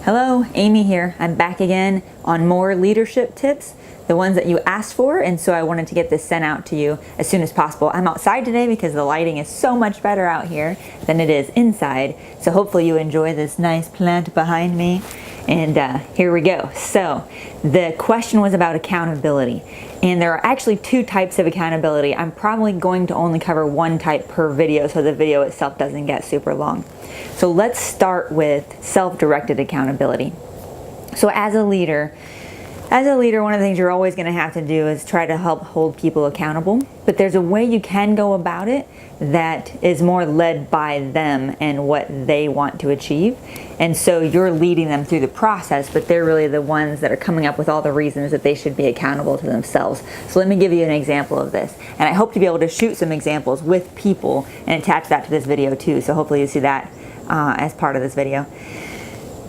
Hello, Amy here. I'm back again on more leadership tips, the ones that you asked for, and so I wanted to get this sent out to you as soon as possible. I'm outside today because the lighting is so much better out here than it is inside, so hopefully you enjoy this nice plant behind me. And here we go. So the question was about accountability, and there are actually two types of accountability. I'm probably going to only cover one type per video so the video itself doesn't get super long. So let's start with self-directed accountability. So as a leader, one of the things you're always going to have to do is try to help hold people accountable. But there's a way you can go about it that is more led by them and what they want to achieve. And so you're leading them through the process, but they're really the ones that are coming up with all the reasons that they should be accountable to themselves. So let me give you an example of this. And I hope to be able to shoot some examples with people and attach that to this video too. So hopefully you see that as part of this video.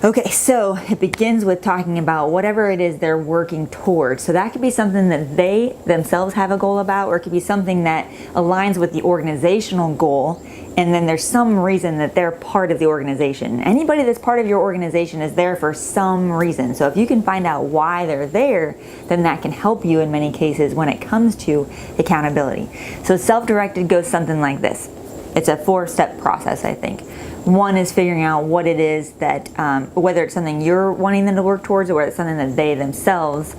Okay, so it begins with talking about whatever it is they're working towards. So that could be something that they themselves have a goal about, or it could be something that aligns with the organizational goal, and then there's some reason that they're part of the organization. Anybody that's part of your organization is there for some reason. So if you can find out why they're there, then that can help you in many cases when it comes to accountability. So self-directed goes something like this. It's a 4-step process, I think. One is figuring out what it is that, whether it's something you're wanting them to work towards or whether it's something that they themselves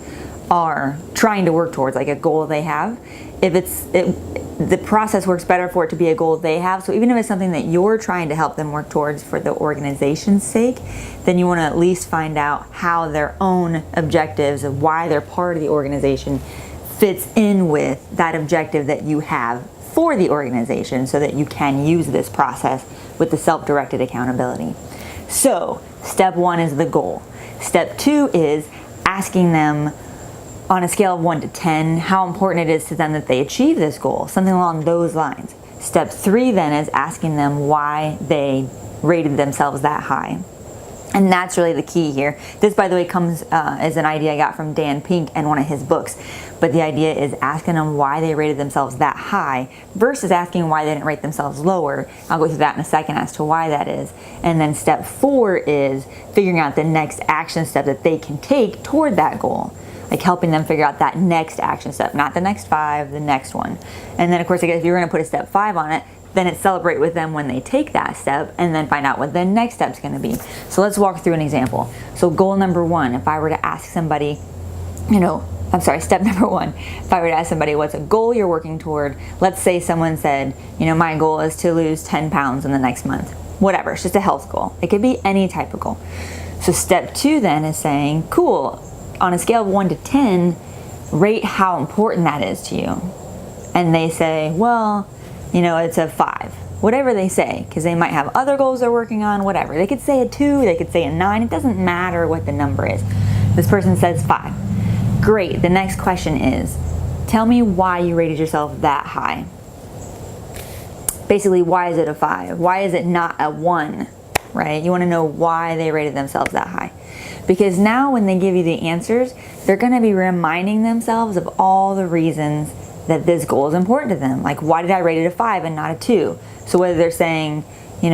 are trying to work towards, like a goal they have. If the process works better for it to be a goal they have. So even if it's something that you're trying to help them work towards for the organization's sake, then you want to at least find out how their own objectives of why they're part of the organization fits in with that objective that you have for the organization, so that you can use this process with the self-directed accountability. So step 1 is the goal. Step 2 is asking them on a scale of 1 to 10 how important it is to them that they achieve this goal, something along those lines. Step 3 then is asking them why they rated themselves that high. And that's really the key here. This, by the way, comes as an idea I got from Dan Pink in one of his books. But the idea is asking them why they rated themselves that high versus asking why they didn't rate themselves lower. I'll go through that in a second as to why that is. And then step 4 is figuring out the next action step that they can take toward that goal. Like helping them figure out that next action step, not the next 5, the next one. And then, of course, I guess if you're going to put a step 5 on it, then it's celebrate with them when they take that step and then find out what the next step's going to be. So let's walk through an example. So goal number 1, if I were to ask somebody, step number 1, if I were to ask somebody what's a goal you're working toward, let's say someone said, my goal is to lose 10 pounds in the next month. Whatever, it's just a health goal. It could be any type of goal. So step 2 then is saying, cool, on a scale of 1 to 10, rate how important that is to you. And they say, well, it's a 5. Whatever they say, because they might have other goals they're working on, whatever. They could say a 2, they could say a 9. It doesn't matter what the number is. This person says 5. Great. The next question is, tell me why you rated yourself that high. Basically, why is it a 5? Why is it not a 1? Right? You want to know why they rated themselves that high. Because now when they give you the answers, they're going to be reminding themselves of all the reasons that this goal is important to them. Like, why did I rate it a 5 and not a 2? So whether they're saying, I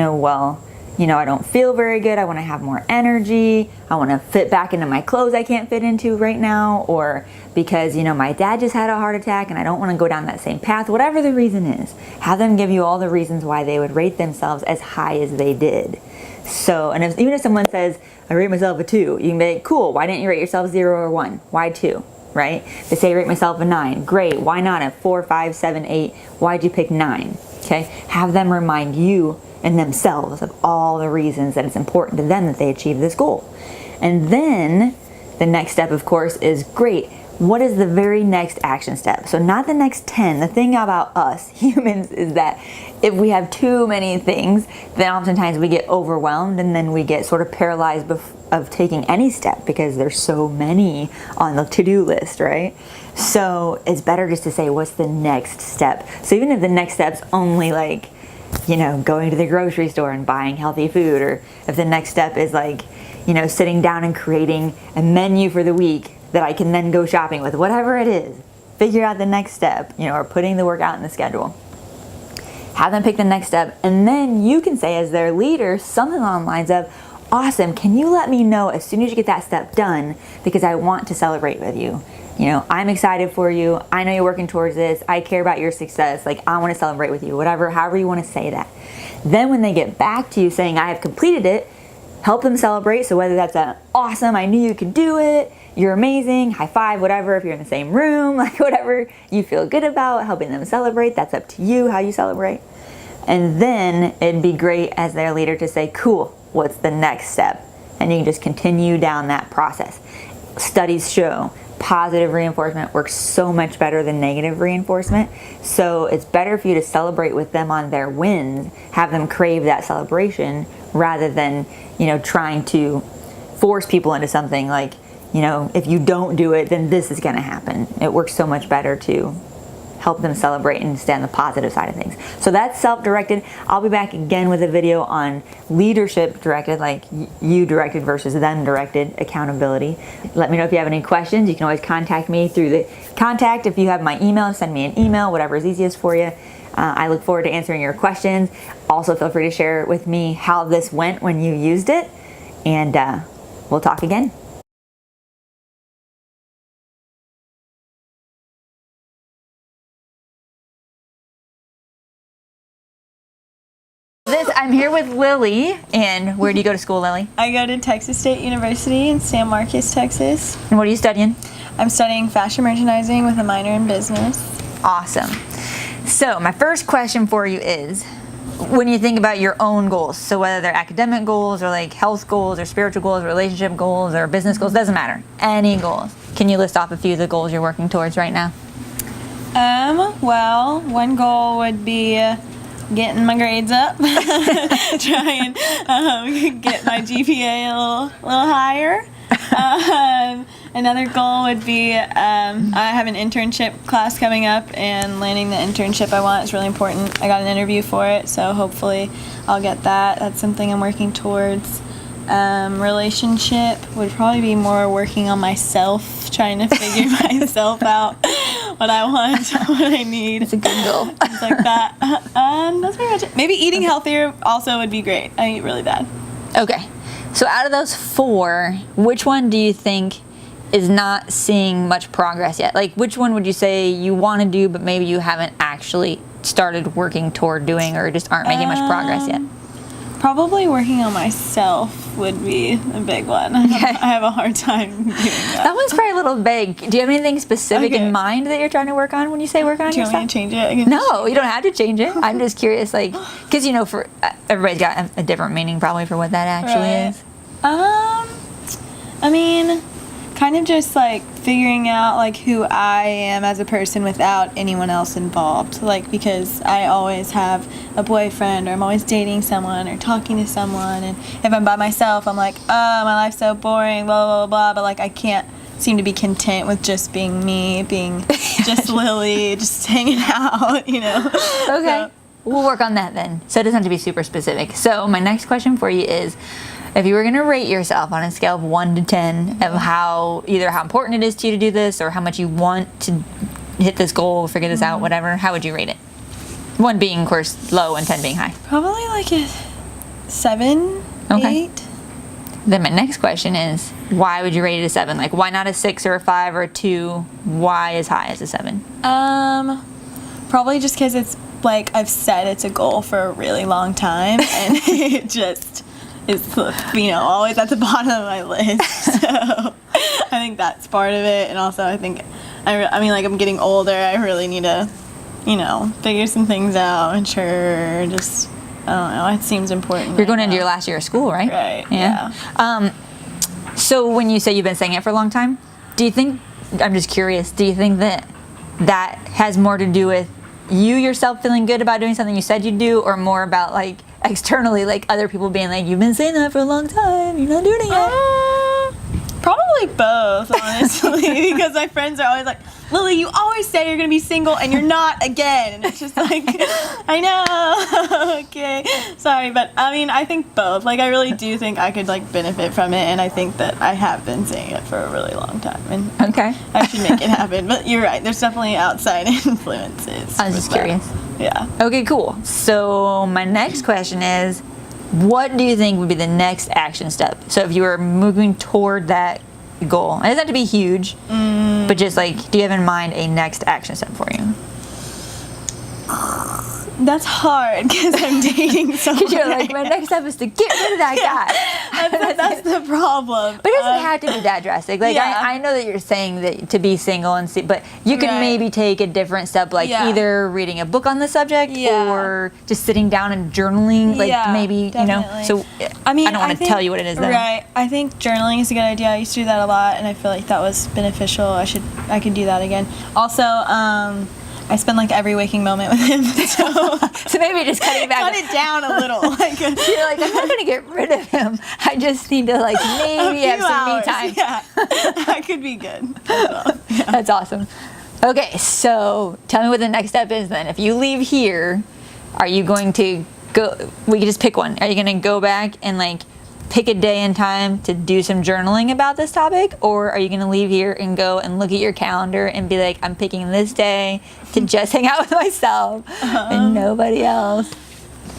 don't feel very good, I want to have more energy, I want to fit back into my clothes I can't fit into right now, or because, my dad just had a heart attack and I don't want to go down that same path, whatever the reason is, have them give you all the reasons why they would rate themselves as high as they did. So, and even if someone says, I rate myself a 2, you can be like, cool, why didn't you rate yourself 0 or 1? Why 2? Right? They say rate myself a 9. Great. Why not a 4, 5, 7, 8? Why'd you pick 9? Okay? Have them remind you and themselves of all the reasons that it's important to them that they achieve this goal. And then the next step, of course, is great. What is the very next action step? So not the next 10. The thing about us humans is that if we have too many things, then oftentimes we get overwhelmed and then we get sort of paralyzed of taking any step because there's so many on the to-do list, right? So it's better just to say, what's the next step? So even if the next step's only like, going to the grocery store and buying healthy food, or if the next step is like, sitting down and creating a menu for the week that I can then go shopping with, whatever it is, figure out the next step, or putting the work out in the schedule. Have them pick the next step, and then you can say as their leader something along the lines of, awesome. Can you let me know as soon as you get that step done, because I want to celebrate with you. You know, I'm excited for you. I know you're working towards this. I care about your success. Like, I want to celebrate with you, whatever, however you want to say that. Then when they get back to you saying, I have completed it, help them celebrate. So whether that's an awesome, I knew you could do it, you're amazing, high five, whatever, if you're in the same room, like whatever you feel good about, helping them celebrate, that's up to you how you celebrate. And then it'd be great as their leader to say, cool, what's the next step? And you can just continue down that process. Studies show positive reinforcement works so much better than negative reinforcement. So it's better for you to celebrate with them on their wins, have them crave that celebration, rather than, you know, trying to force people into something like, you know, if you don't do it, then this is going to happen. It works so much better to help them celebrate and stay on the positive side of things. So that's self-directed. I'll be back again with a video on leadership directed, like you directed versus them directed accountability. Let me know if you have any questions. You can always contact me through the contact. If you have my email, send me an email, whatever is easiest for you. I look forward to answering your questions. Also, feel free to share with me how this went when you used it, and we'll talk again. I'm here with Lily, and where do you go to school, Lily? I go to Texas State University in San Marcos, Texas. And what are you studying? I'm studying fashion merchandising with a minor in business. Awesome. So my first question for you is, when you think about your own goals, so whether they're academic goals or like health goals or spiritual goals, relationship goals or business goals, doesn't matter, any goals. Can you list off a few of the goals you're working towards right now? Well, one goal would be getting my grades up, try and get my GPA a little higher. Another goal would be I have an internship class coming up, and landing the internship I want is really important. I got an interview for it, so hopefully I'll get that. That's something I'm working towards. Relationship would probably be more working on myself, trying to figure myself out, what I want, what I need. It's a good goal. Things like that. That's pretty much it. Maybe eating healthier also would be great. I eat really bad. Okay. So out of those four, which one do you think is not seeing much progress yet? Like, which one would you say you want to do, but maybe you haven't actually started working toward doing, or just aren't making much progress yet? Probably working on myself would be a big one. I have a hard time doing that. That one's probably a little vague. Do you have anything specific in mind that you're trying to work on when you say work on yourself? Do you want me to change it? No, you don't have to change it. I'm just curious, like, because, you know, for everybody's got a different meaning probably for what that actually is. I mean, kind of just like figuring out like who I am as a person without anyone else involved. Like, because I always have a boyfriend, or I'm always dating someone or talking to someone, and if I'm by myself, I'm like, oh, my life's so boring, blah, blah, blah, blah. But like, I can't seem to be content with just being me, being just Lily, just hanging out, you know. Okay. So we'll work on that then. So it doesn't have to be super specific. So my next question for you is, if you were going to rate yourself on a scale of 1 to 10 of either how important it is to you to do this, or how much you want to hit this goal, figure this out, whatever, how would you rate it? 1 being, of course, low and 10 being high. Probably like a 7, okay. 8. Then my next question is, why would you rate it a 7? Like, why not a 6 or a 5 or a 2? Why as high as a 7? Probably just because it's like I've said it's a goal for a really long time, and it just is, you know, always at the bottom of my list. So I think that's part of it. And also I think, I mean, like, I'm getting older. I really need to, you know, figure some things out, and sure, just, I don't know, it seems important. You're going into your last year of school, right? Right, yeah. So when you say you've been saying it for a long time, do you think, I'm just curious, do you think that that has more to do with you yourself feeling good about doing something you said you'd do, or more about like externally, like other people being like, you've been saying that for a long time, you're not doing it yet? Probably both, honestly, because my friends are always like, Lily, you always say you're going to be single and you're not again. And it's just like, I know, okay, sorry, but I mean, I think both. Like, I really do think I could like benefit from it, and I think that I have been saying it for a really long time, and okay, I should make it happen. But you're right, there's definitely outside influences. I was just curious. Yeah. Okay, cool. So my next question is, what do you think would be the next action step? So if you were moving toward that goal, it doesn't have to be huge, but just like, do you have in mind a next action step for you? That's hard because I'm dating someone. Because you're like, my next step is to get rid of that guy. That's the problem. But it doesn't have to be that drastic. Like, yeah. I know that you're saying that to be single and see, but you can maybe take a different step, like either reading a book on the subject or just sitting down and journaling. Like maybe, definitely. you know. So I don't want to tell you what it is though. Right. I think journaling is a good idea. I used to do that a lot, and I feel like that was beneficial. I could do that again. Also, I spend like every waking moment with him, so maybe just cutting back. Cut it down a little. Like, you're like, I'm not gonna get rid of him. I just need to like maybe have some me time. Yeah, that could be good. That's awesome. Okay, so tell me what the next step is then. If you leave here, are you going to go? We can just pick one. Are you gonna go back and like pick a day and time to do some journaling about this topic, or are you going to leave here and go and look at your calendar and be like, I'm picking this day to just hang out with myself and nobody else?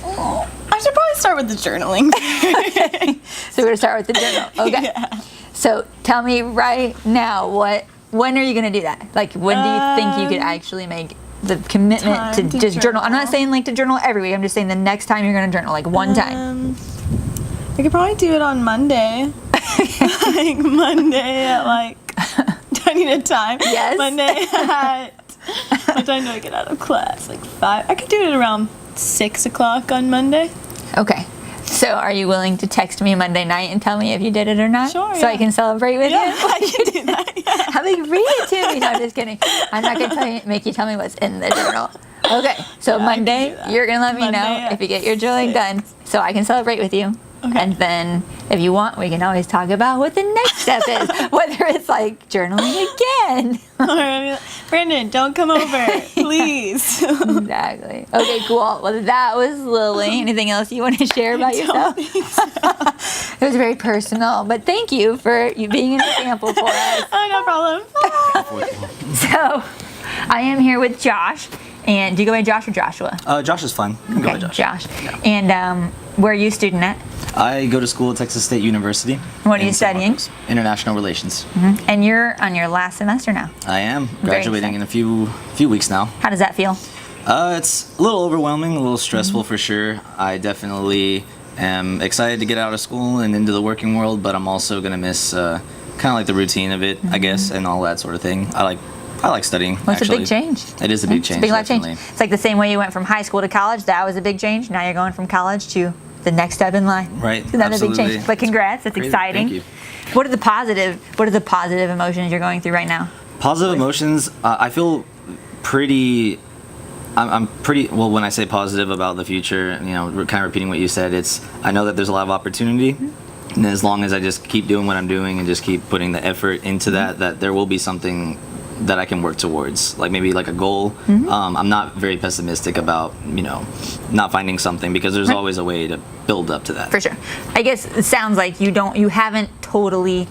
I should probably start with the journaling. Okay. So we're going to start with the journal. Okay. Yeah. So tell me right now, when are you going to do that? Like, when do you think you could actually make the commitment to just journal? I'm not saying like to journal every week. I'm just saying the next time you're going to journal, like one time. I could probably do it on Monday. Like Monday at like, do I need a time? Yes. Monday at, what time do I get out of class? Like 5. I could do it around 6 o'clock on Monday. Okay. So are you willing to text me Monday night and tell me if you did it or not? Sure, So I can celebrate with you? I can do that, yeah. I'm like, read it to me. No, I'm just kidding. I'm not going to make you tell me what's in the journal. Okay. So Monday, you're going to let me know if you get your journaling done so I can celebrate with you. Okay. And then, if you want, we can always talk about what the next step is. Whether it's like journaling again. Brandon, don't come over, please. Exactly. Okay, cool. Well, that was Lily. Anything else you want to share about yourself? It was very personal, but thank you for you being an example for us. Oh, no problem. So, I am here with Josh. And do you go by Josh or Joshua? Josh is fine. You can go by Josh. Yeah. And where are you a student at? I go to school at Texas State University. What are you studying? International Relations. Mm-hmm. And you're on your last semester now. I am graduating in a few weeks now. How does that feel? It's a little overwhelming, a little stressful for sure. I definitely am excited to get out of school and into the working world, but I'm also gonna miss kind of like the routine of it, I guess, and all that sort of thing. I like studying. Well, it's a big change. It is a big change. It's a big life change. It's like the same way you went from high school to college. That was a big change. Now you're going from college to the next step in life. Right. It's another big change. But congrats. That's exciting. Thank you. What are the positive emotions you're going through right now? Positive emotions. I feel pretty. I'm pretty well when I say positive about the future. You know, kind of repeating what you said. I know that there's a lot of opportunity. And as long as I just keep doing what I'm doing and just keep putting the effort into that there will be something that I can work towards, like maybe like a goal. I'm not very pessimistic about, not finding something because there's always a way to build up to that. For sure. I guess it sounds like you haven't totally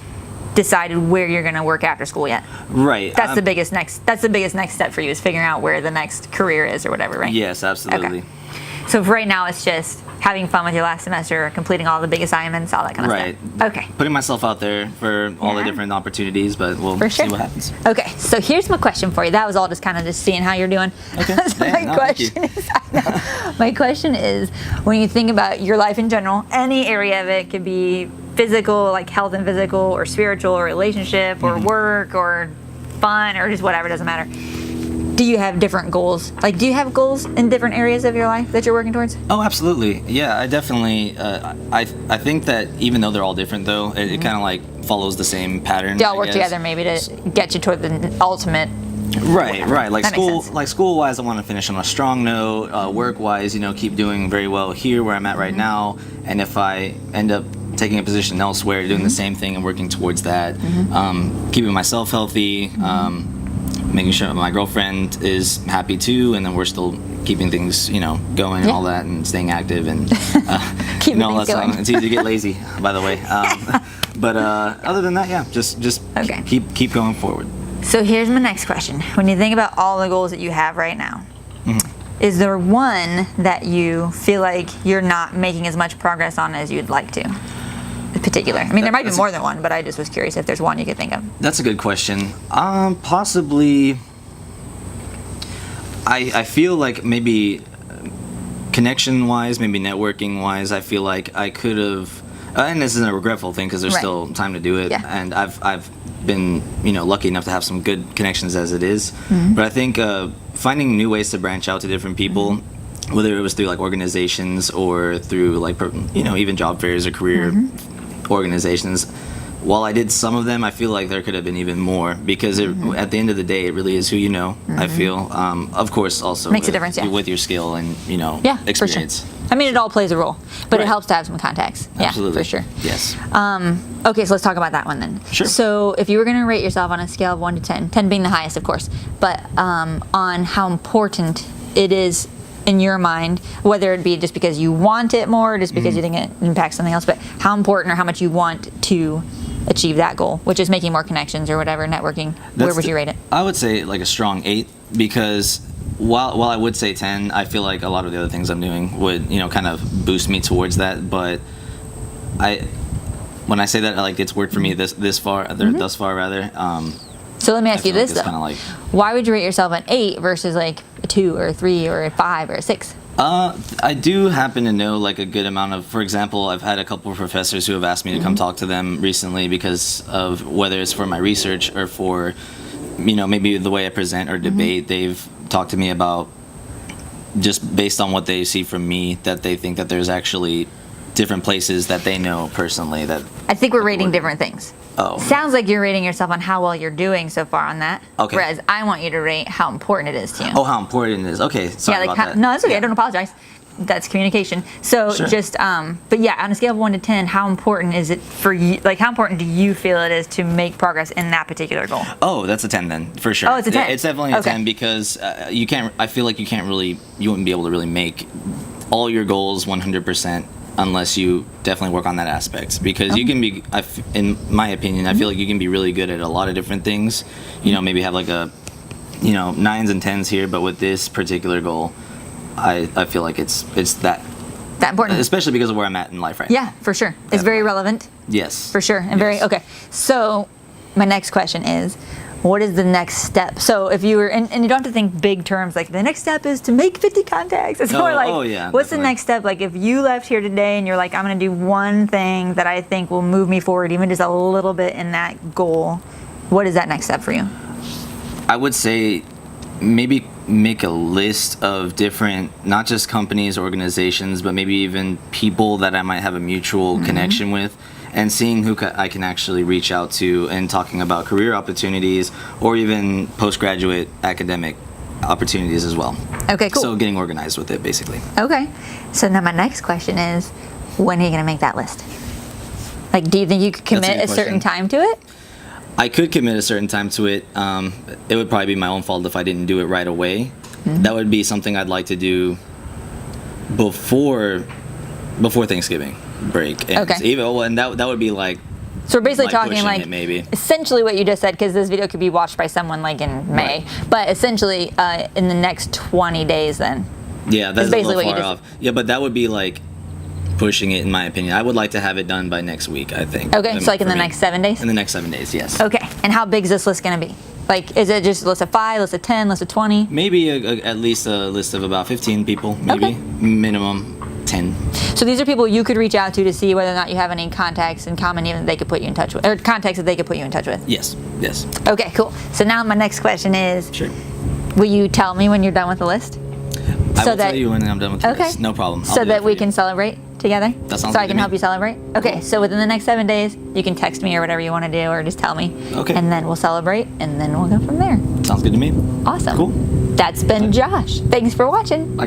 decided where you're going to work after school yet. Right. That's the biggest next step for you is figuring out where the next career is or whatever, right? Yes, absolutely. Okay. So for right now, it's just having fun with your last semester, completing all the big assignments, all that kind of stuff. Okay. Putting myself out there for all the different opportunities, but we'll see what happens. Okay, so here's my question for you. That was all just kind of just seeing how you're doing. Okay. So my question is, when you think about your life in general, any area of it could be physical, like health and physical, or spiritual, or relationship, or work, or fun, or just whatever, doesn't matter. Do you have different goals? Like, do you have goals in different areas of your life that you're working towards? Oh, absolutely. Yeah, I definitely. I think that even though they're all different, though, it kind of like follows the same pattern. They all work together, maybe, to get you toward the ultimate. Right. Like that school-wise, I want to finish on a strong note. Work-wise, keep doing very well here where I'm at right now, and if I end up taking a position elsewhere, doing the same thing and working towards that, keeping myself healthy. Making sure my girlfriend is happy too, and then we're still keeping things, going and all that, and staying active and keeping things going. It's easy to get lazy, by the way. But other than that, yeah, just keep going forward. So here's my next question: when you think about all the goals that you have right now, is there one that you feel like you're not making as much progress on as you'd like to? In particular, I mean, there might be more than one, but I just was curious if there's one you could think of. That's a good question. Possibly. I feel like maybe connection-wise, maybe networking-wise, I feel like I could have. And this isn't a regretful thing because there's still time to do it, and I've been lucky enough to have some good connections as it is. But I think finding new ways to branch out to different people, whether it was through like organizations or through like even job fairs or career organizations. While I did some of them, I feel like there could have been even more because at the end of the day, it really is who you know. I feel, of course, also makes a difference with your skill and experience. For sure. I mean, it all plays a role, but it helps to have some contacts. Absolutely. Yeah, for sure. Yes. Okay, so let's talk about that one then. Sure. So if you were going to rate yourself on a scale of 1 to 10, 10 being the highest, of course, but on how important it is in your mind, whether it be just because you want it more, or just because you think it impacts something else, but how important or how much you want to achieve that goal, which is making more connections or whatever, networking, where would you rate it? I would say like a strong 8 because while I would say 10, I feel like a lot of the other things I'm doing would, kind of boost me towards that. But when I say that, like it's worked for me thus far. So let me ask you this though: like, why would you rate yourself an 8 versus like a 2 or a 3 or a 5 or a 6? I do happen to know like a good amount of, for example, I've had a couple of professors who have asked me to come talk to them recently because of whether it's for my research or for, maybe the way I present or debate. They've talked to me about just based on what they see from me that they think that there's actually different places that they know personally that. I think we're rating different things. Oh. Sounds like you're rating yourself on how well you're doing so far on that. Okay. Whereas I want you to rate how important it is to you. Oh, how important it is. Okay. Sorry about that. No, it's okay. I don't apologize. That's communication. So just, but yeah, on a scale of 1 to 10, how important is it for you? Like, how important do you feel it is to make progress in that particular goal? Oh, that's a 10 then, for sure. Oh, it's a 10. It's definitely a 10 because you can't. I feel like you wouldn't be able to really make all your goals 100%. Unless you definitely work on that aspect, because you can be, in my opinion, I feel like you can be really good at a lot of different things. Maybe have like a, 9s and 10s here, but with this particular goal, I feel like it's that important, especially because of where I'm at in life right now. Yeah, for sure. It's very relevant. Yes. For sure, and very okay. So, my next question is, what is the next step? So if you were, and you don't have to think big terms, like the next step is to make 50 contacts. It's more like, what's the next step? Like if you left here today and you're like, I'm gonna do one thing that I think will move me forward, even just a little bit in that goal, what is that next step for you? I would say maybe make a list of different, not just companies, organizations, but maybe even people that I might have a mutual connection with, and seeing who I can actually reach out to and talking about career opportunities or even postgraduate academic opportunities as well. Okay, cool. So getting organized with it, basically. Okay. So now my next question is, when are you going to make that list? Like, do you think you could commit a certain time to it? I could commit a certain time to it. It would probably be my own fault if I didn't do it right away. That would be something I'd like to do before Thanksgiving break. And and that would be like. So we're basically talking like maybe essentially what you just said, because this video could be watched by someone like in May, but essentially in the next 20 days then. Yeah, that's basically a little far off. Yeah, but that would be like pushing it in my opinion. I would like to have it done by next week, I think. Okay, so like in the next 7 days? In the next 7 days, yes. Okay, and how big is this list going to be? Like, is it just a list of 5, list of 10, list of 20? Maybe at least a list of about 15 people, maybe. Minimum 10. So these are people you could reach out to see whether or not you have any contacts in common, even that they could put you in touch with, or contacts that they could put you in touch with. Yes. Okay, cool. So now my next question is, sure. Will you tell me when you're done with the list? I will tell you when I'm done with the list. No problem. So that we can celebrate together? That sounds so good I can help you celebrate? Okay, so within the next 7 days, you can text me or whatever you want to do, or just tell me. Okay. And then we'll celebrate, and then we'll go from there. Sounds good to me. Awesome. Cool. That's been Josh. Thanks for watching.